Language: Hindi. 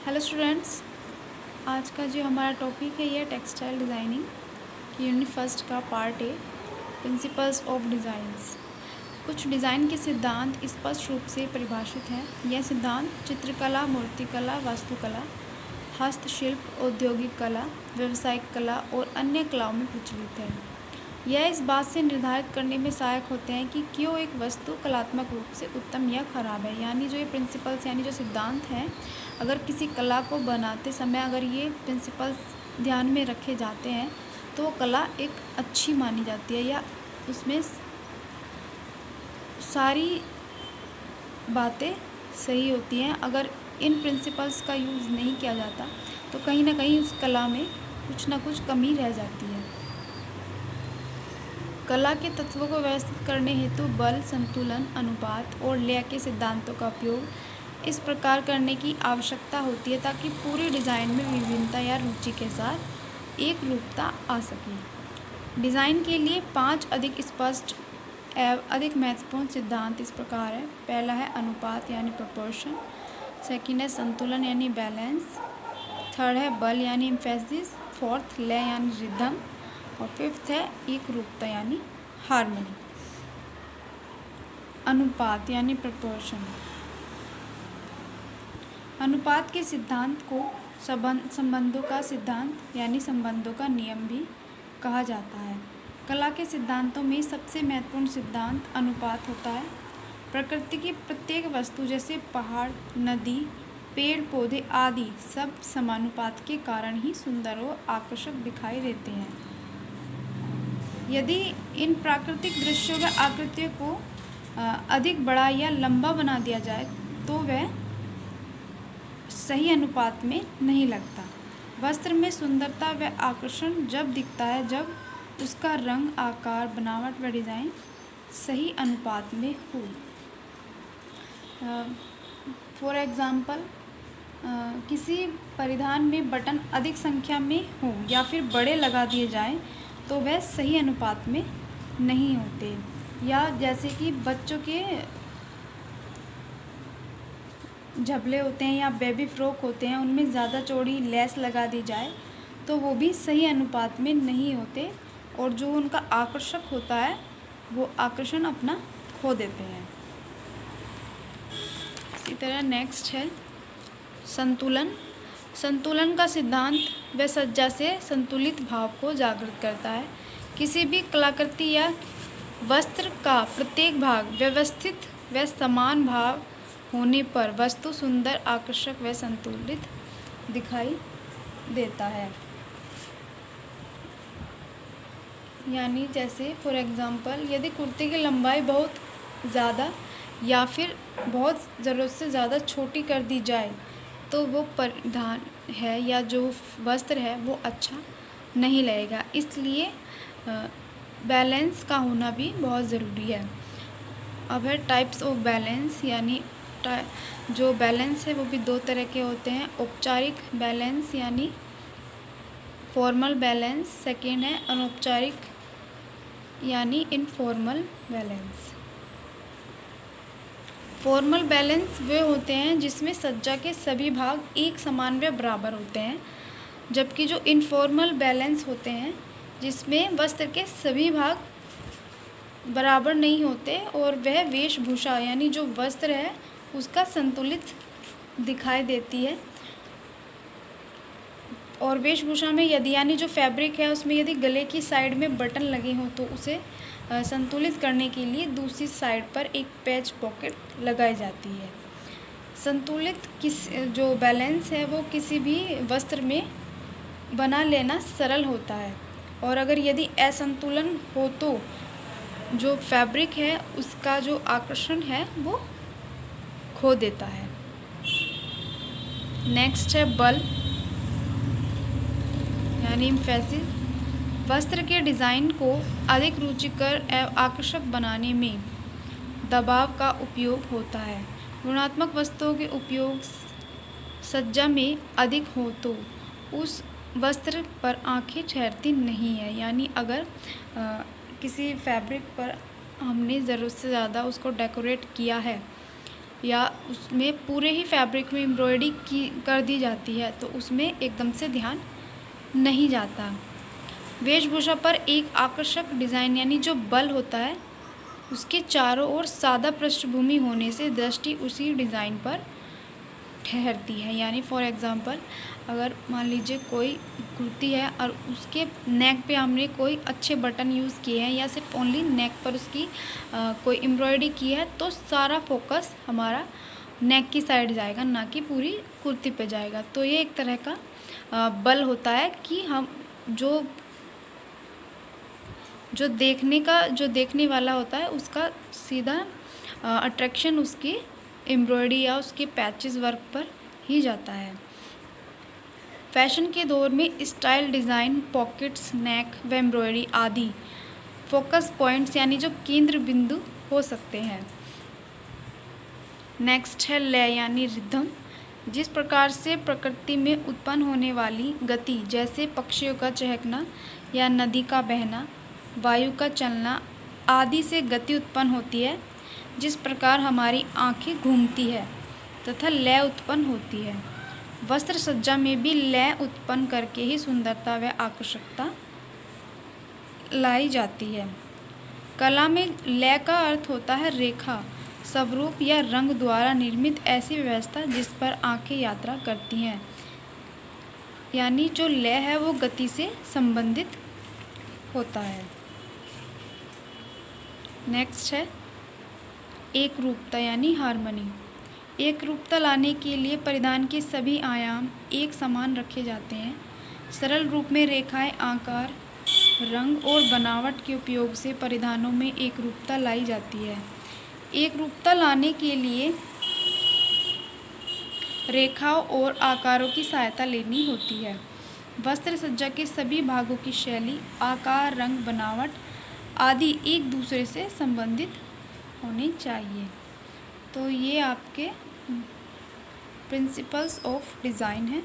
हेलो स्टूडेंट्स, आज का जो हमारा टॉपिक है यह टेक्सटाइल डिज़ाइनिंग की यूनिट फर्स्ट का पार्ट है, प्रिंसिपल्स ऑफ डिज़ाइंस। कुछ डिज़ाइन के सिद्धांत स्पष्ट रूप से परिभाषित हैं। यह सिद्धांत चित्रकला, मूर्तिकला, वास्तुकला, हस्तशिल्प, औद्योगिक कला, व्यावसायिक कला और अन्य कलाओं में प्रचलित है। यह इस बात से निर्धारित करने में सहायक होते हैं कि क्यों एक वस्तु कलात्मक रूप से उत्तम या खराब है। यानी जो ये प्रिंसिपल्स यानी जो सिद्धांत हैं, अगर किसी कला को बनाते समय अगर ये प्रिंसिपल्स ध्यान में रखे जाते हैं तो वो कला एक अच्छी मानी जाती है, या उसमें सारी बातें सही होती हैं। अगर इन प्रिंसिपल्स का यूज़ नहीं किया जाता तो कहीं ना कहीं उस कला में कुछ ना कुछ कमी रह जाती है। कला के तत्वों को व्यवस्थित करने हेतु बल, संतुलन, अनुपात और लय के सिद्धांतों का उपयोग इस प्रकार करने की आवश्यकता होती है ताकि पूरी डिज़ाइन में विभिन्नता या रुचि के साथ एक रूपता आ सके। डिज़ाइन के लिए 5 अधिक स्पष्ट एवं अधिक महत्वपूर्ण सिद्धांत इस प्रकार है। पहला है अनुपात यानी प्रोपोर्शन, सेकंड है संतुलन यानी बैलेंस, थर्ड है बल यानी एम्फेसिस, फोर्थ लय यानी रिदम और फिफ्थ है एक रूपता यानी हार्मनी। अनुपात यानी प्रोपोर्शन। अनुपात के सिद्धांत को संबंधों का सिद्धांत यानी संबंधों का नियम भी कहा जाता है। कला के सिद्धांतों में सबसे महत्वपूर्ण सिद्धांत अनुपात होता है। प्रकृति की प्रत्येक वस्तु जैसे पहाड़, नदी, पेड़ पौधे आदि सब समानुपात के कारण ही सुंदर और आकर्षक दिखाई देते हैं। यदि इन प्राकृतिक दृश्यों व आकृतियों को अधिक बड़ा या लंबा बना दिया जाए तो वह सही अनुपात में नहीं लगता। वस्त्र में सुंदरता व आकर्षण जब दिखता है जब उसका रंग, आकार, बनावट व डिज़ाइन सही अनुपात में हो। फॉर एग्ज़ाम्पल, किसी परिधान में बटन अधिक संख्या में हो या फिर बड़े लगा दिए जाएं तो वह सही अनुपात में नहीं होते। या जैसे कि बच्चों के झबले होते हैं या बेबी फ्रॉक होते हैं, उनमें ज़्यादा चौड़ी लेस लगा दी जाए तो वो भी सही अनुपात में नहीं होते और जो उनका आकर्षक होता है वो आकर्षण अपना खो देते हैं। इसी तरह नेक्स्ट है संतुलन। संतुलन का सिद्धांत व सज्जा से संतुलित भाव को जागृत करता है। किसी भी कलाकृति या वस्त्र का प्रत्येक भाग व्यवस्थित व समान भाव होने पर वस्तु सुंदर, आकर्षक व संतुलित दिखाई देता है। यानी जैसे फॉर एग्ज़ाम्पल, यदि कुर्ते की लंबाई बहुत ज़्यादा या फिर बहुत ज़रूरत से ज़्यादा छोटी कर दी जाए तो वो परिधान है या जो वस्त्र है वो अच्छा नहीं लगेगा। इसलिए बैलेंस का होना भी बहुत ज़रूरी है। अब है टाइप्स ऑफ बैलेंस। यानी जो बैलेंस है वो भी 2 तरह के होते हैं। औपचारिक बैलेंस यानी फॉर्मल बैलेंस, सेकेंड है अनौपचारिक यानी informal balance. Formal balance way होते हैं जिसमें सज्जा के सभी भाग एक समान व बराबर होते हैं, जबकि जो इनफॉर्मल बैलेंस होते हैं जिसमें वस्त्र के सभी भाग बराबर नहीं होते और वह वेशभूषा यानी जो वस्त्र है उसका संतुलित दिखाई देती है। और वेशभूषा में यदि यानी जो फैब्रिक है उसमें यदि गले की साइड में बटन लगे हों तो उसे संतुलित करने के लिए दूसरी साइड पर एक पैच पॉकेट लगाई जाती है। संतुलित जो बैलेंस है वो किसी भी वस्त्र में बना लेना सरल होता है, और अगर यदि असंतुलन हो तो जो फैब्रिक है उसका जो आकर्षण है वो खो देता है। नेक्स्ट है बल यानी एम्फेसिस। वस्त्र के डिज़ाइन को अधिक रुचिकर एवं आकर्षक बनाने में दबाव का उपयोग होता है। गुणात्मक वस्तुओं के उपयोग सज्जा में अधिक हो तो उस वस्त्र पर आंखें ठहरती नहीं है। यानी अगर किसी फैब्रिक पर हमने ज़रूरत से ज़्यादा उसको डेकोरेट किया है या उसमें पूरे ही फैब्रिक में एम्ब्रॉयडरी की कर दी जाती है तो उसमें एकदम से ध्यान नहीं जाता। वेशभूषा पर एक आकर्षक डिज़ाइन यानी जो बल होता है उसके चारों ओर सादा पृष्ठभूमि होने से दृष्टि उसी डिज़ाइन पर ठहरती है। यानी फॉर एग्ज़ाम्पल अगर मान लीजिए कोई कुर्ती है और उसके नेक पे हमने कोई अच्छे बटन यूज़ किए हैं या सिर्फ ओनली नेक पर उसकी कोई एम्ब्रॉयडरी की है तो सारा फोकस हमारा नेक की साइड जाएगा, ना कि पूरी कुर्ती पे जाएगा। तो ये एक तरह का बल होता है कि हम जो देखने वाला होता है उसका सीधा अट्रैक्शन उसकी एम्ब्रॉयडरी या उसके पैचेस वर्क पर ही जाता है। फैशन के दौर में स्टाइल डिज़ाइन, पॉकेट्स, नेक व एम्ब्रॉयडरी आदि फोकस पॉइंट्स यानी जो केंद्र बिंदु हो सकते हैं। नेक्स्ट है लय यानी रिदम। जिस प्रकार से प्रकृति में उत्पन्न होने वाली गति जैसे पक्षियों का चहकना या नदी का बहना, वायु का चलना आदि से गति उत्पन्न होती है, जिस प्रकार हमारी आँखें घूमती है तथा लय उत्पन्न होती है, वस्त्र सज्जा में भी लय उत्पन्न करके ही सुंदरता व आकर्षकता लाई जाती है। कला में लय का अर्थ होता है रेखा, स्वरूप या रंग द्वारा निर्मित ऐसी व्यवस्था जिस पर आँखें यात्रा करती हैं। यानी जो लय है वो गति से संबंधित होता है। नेक्स्ट है एक रूपता यानी हार्मनी। एक रूपता लाने के लिए परिधान के सभी आयाम एक समान रखे जाते हैं। सरल रूप में रेखाएं, आकार, रंग और बनावट के उपयोग से परिधानों में एक रूपता लाई जाती है। एक रूपता लाने के लिए रेखाओं और आकारों की सहायता लेनी होती है। वस्त्र सज्जा के सभी भागों की शैली, आकार, रंग, बनावट आदि एक दूसरे से संबंधित होनी चाहिए। तो ये आपके प्रिंसिपल्स ऑफ डिज़ाइन है।